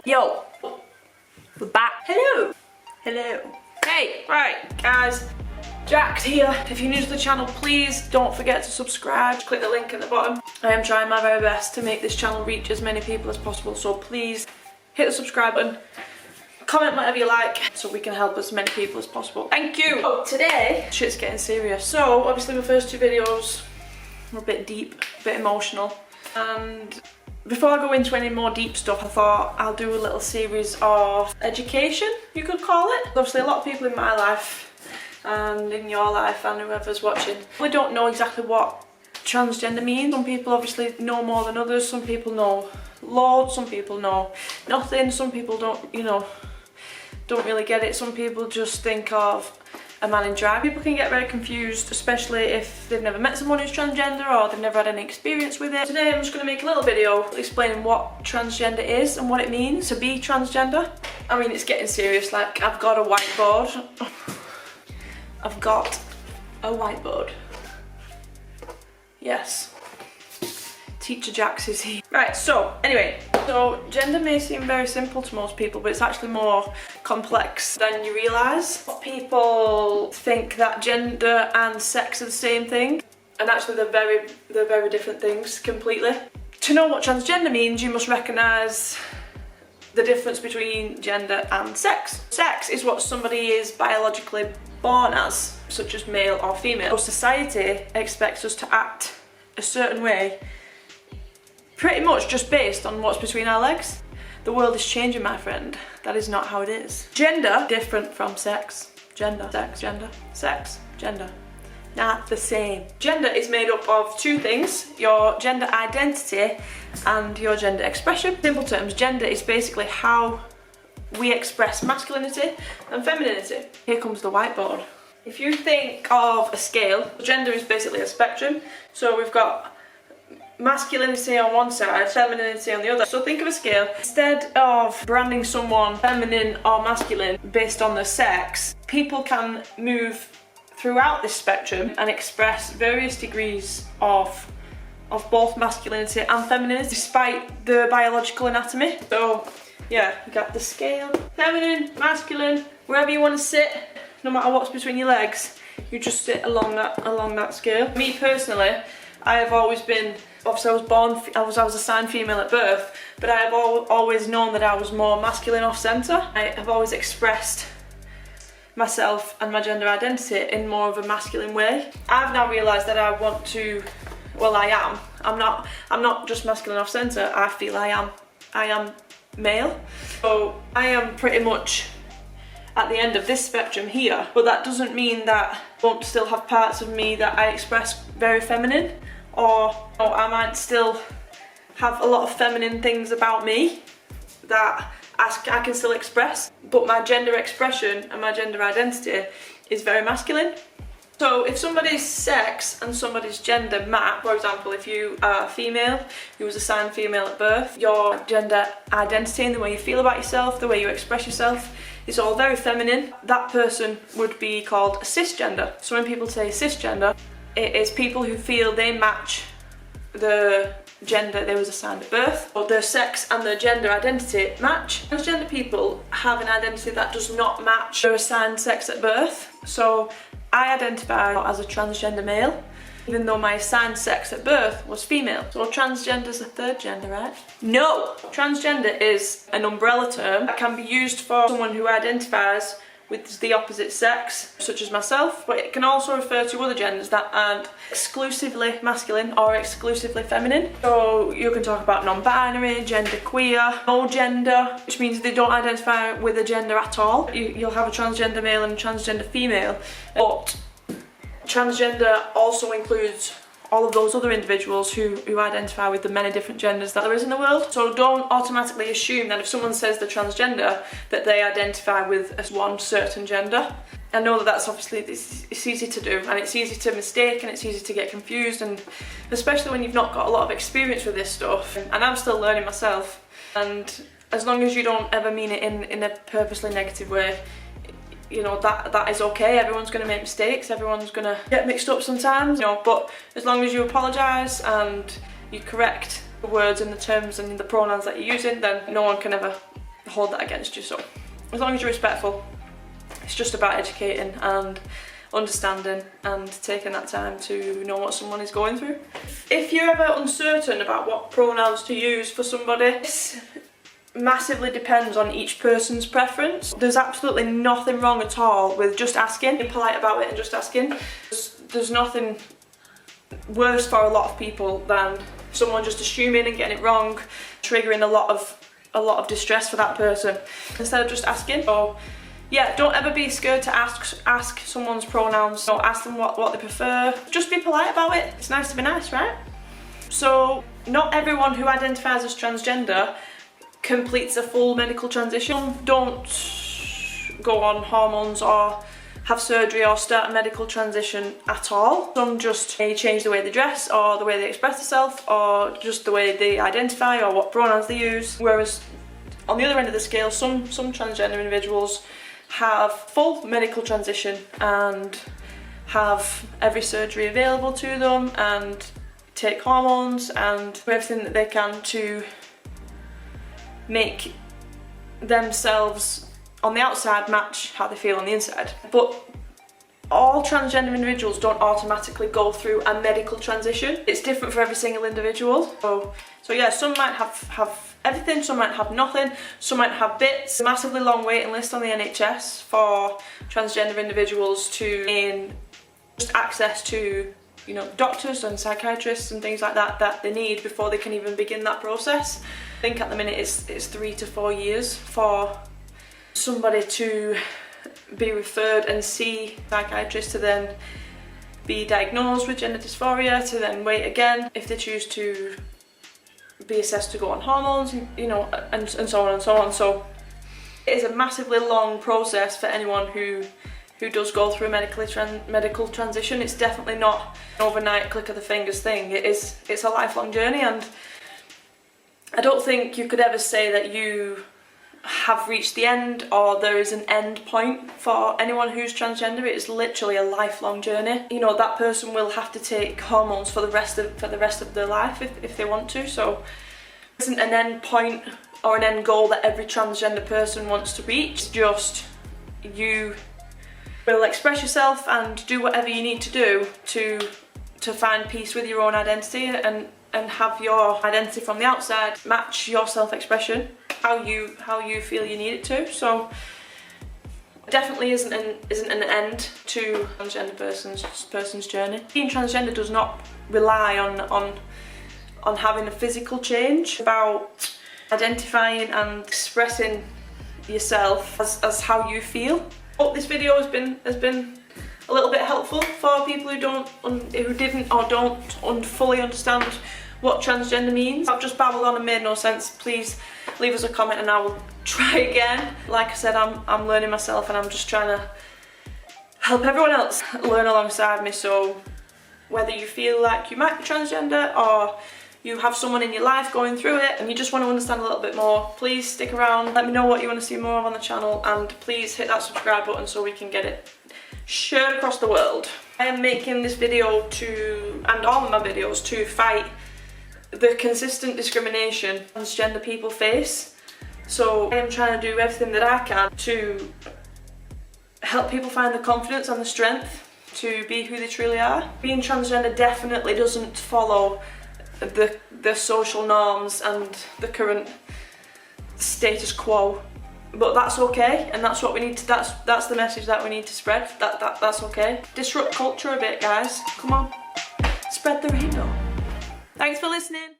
Yo, we're back. Hello. Hello. Hey, right, guys. Jax here. If you're new to the channel, please don't forget to subscribe. Click the link at the bottom. I am trying my very best to make this channel reach as many people as possible, so please hit the subscribe button. Comment whatever you like so we can help as many people as possible. Thank you. So today, shit's getting serious. So obviously my first two videos were a bit deep, a bit emotional. And before I go into any more deep stuff, I thought I'll do a little series of education, you could call it. Obviously a lot of people in my life and in your life and whoever's watching, we don't know exactly what transgender means. Some people obviously know more than others. Some people know loads, some people know nothing, some people don't, you know, don't really get it. Some people just think of a man in drag. People can get very confused, especially if they've never met someone who's transgender or they've never had any experience with it. Today I'm just going to make a little video explaining what transgender is and what it means to be transgender. I mean, it's getting serious. Like, I've got a whiteboard. I've got a whiteboard. Yes. Teacher Jax is here. Right, so anyway, so gender may seem very simple to most people, but it's actually more complex than you realise. People think that gender and sex are the same thing, and actually they're very different things completely. To know what transgender means, you must recognise the difference between gender and sex. Sex is what somebody is biologically born as, such as male or female. So society expects us to act a certain way pretty much just based on what's between our legs. The world is changing, my friend. That is not how it is. Gender, different from sex. Gender, sex, gender, sex, gender. Not the same. Gender is made up of two things: your gender identity and your gender expression. In simple terms, gender is basically how we express masculinity and femininity. Here comes the whiteboard. If you think of a scale, gender is basically a spectrum. So we've got masculinity on one side, femininity on the other. So think of a scale. Instead of branding someone feminine or masculine based on their sex, people can move throughout this spectrum and express various degrees of both masculinity and femininity despite the biological anatomy. So yeah, you got the scale. Feminine, masculine, wherever you want to sit, no matter what's between your legs, you just sit along that scale. Me personally, I have always been, obviously I was assigned female at birth, but I have always known that I was more masculine off centre. I have always expressed myself and my gender identity in more of a masculine way. I've now realised that I want to, well, I am. I'm not just masculine off centre. I feel I am male. So I am pretty much at the end of this spectrum here, but that doesn't mean that I won't still have parts of me that I express very feminine, or I might still have a lot of feminine things about me that I can still express, but my gender expression and my gender identity is very masculine. So if somebody's sex and somebody's gender map, for example, if you are female, you was assigned female at birth, your gender identity and the way you feel about yourself, the way you express yourself, is all very feminine. That person would be called a cisgender. So when people say cisgender, it is people who feel they match the gender they was assigned at birth, or their sex and their gender identity match. Transgender people have an identity that does not match their assigned sex at birth. So I identify as a transgender male, even though my assigned sex at birth was female. So transgender is a third gender, right? No! Transgender is an umbrella term that can be used for someone who identifies with the opposite sex, such as myself, but it can also refer to other genders that aren't exclusively masculine or exclusively feminine. So you can talk about non-binary, genderqueer, no gender, which means they don't identify with a gender at all. You'll have a transgender male and a transgender female, but transgender also includes all of those other individuals who identify with the many different genders that there is in the world. So don't automatically assume that if someone says they're transgender, that they identify with one certain gender. I know that that's obviously, it's easy to do, and it's easy to mistake, and it's easy to get confused, and especially when you've not got a lot of experience with this stuff. And I'm still learning myself, and as long as you don't ever mean it in a purposely negative way, you know, that is okay. Everyone's going to make mistakes, everyone's going to get mixed up sometimes, you know, but as long as you apologise and you correct the words and the terms and the pronouns that you're using, then no one can ever hold that against you. So as long as you're respectful, it's just about educating and understanding and taking that time to know what someone is going through. If you're ever uncertain about what pronouns to use for somebody, this massively depends on each person's preference. There's absolutely nothing wrong at all with just asking, being polite about it and just asking. There's nothing worse for a lot of people than someone just assuming and getting it wrong, triggering a lot of distress for that person instead of just asking. So yeah, don't ever be scared to ask someone's pronouns. Don't ask them what they prefer. Just be polite about it. It's nice to be nice, right? So not everyone who identifies as transgender completes a full medical transition. Some don't go on hormones or have surgery or start a medical transition at all. Some just may change the way they dress or the way they express themselves or just the way they identify or what pronouns they use. Whereas on the other end of the scale, some transgender individuals have full medical transition and have every surgery available to them and take hormones and do everything that they can to make themselves on the outside match how they feel on the inside. But all transgender individuals don't automatically go through a medical transition. It's different for every single individual. So yeah, some might have everything, some might have nothing, some might have bits. Massively long waiting list on the NHS for transgender individuals to gain just access to, you know, doctors and psychiatrists and things like that they need before they can even begin that process. I think at the minute it's 3 to 4 years for somebody to be referred and see a psychiatrist to then be diagnosed with gender dysphoria, to then wait again if they choose to be assessed to go on hormones, you know, and so on and so on. So it is a massively long process for anyone who does go through a medical transition. It's definitely not an overnight click of the fingers thing. It's a lifelong journey, and I don't think you could ever say that you have reached the end or there is an end point for anyone who's transgender. It is literally a lifelong journey. You know, that person will have to take hormones for the rest of their life if they want to. So there isn't an end point or an end goal that every transgender person wants to reach. It's just you will express yourself and do whatever you need to do to find peace with your own identity and have your identity from the outside match your self-expression, how you feel you need it to. So it definitely isn't an end to a transgender person's journey. Being transgender does not rely on having a physical change. It's about identifying and expressing yourself as how you feel. Hope this video has been a little bit helpful for people who didn't or don't fully understand what transgender means. I've just babbled on and made no sense. Please leave us a comment and I will try again. Like I said, I'm learning myself and I'm just trying to help everyone else learn alongside me. So whether you feel like you might be transgender or you have someone in your life going through it and you just want to understand a little bit more, please stick around. Let me know what you want to see more of on the channel, and please hit that subscribe button so we can get it shared across the world. I am making this video and all of my videos to fight the consistent discrimination transgender people face. So I am trying to do everything that I can to help people find the confidence and the strength to be who they truly are. Being transgender definitely doesn't follow the social norms and the current status quo, but that's okay, and that's what we need to, that's the message that we need to spread. That's okay. Disrupt culture a bit, guys. Come on, spread the rainbow. Thanks for listening.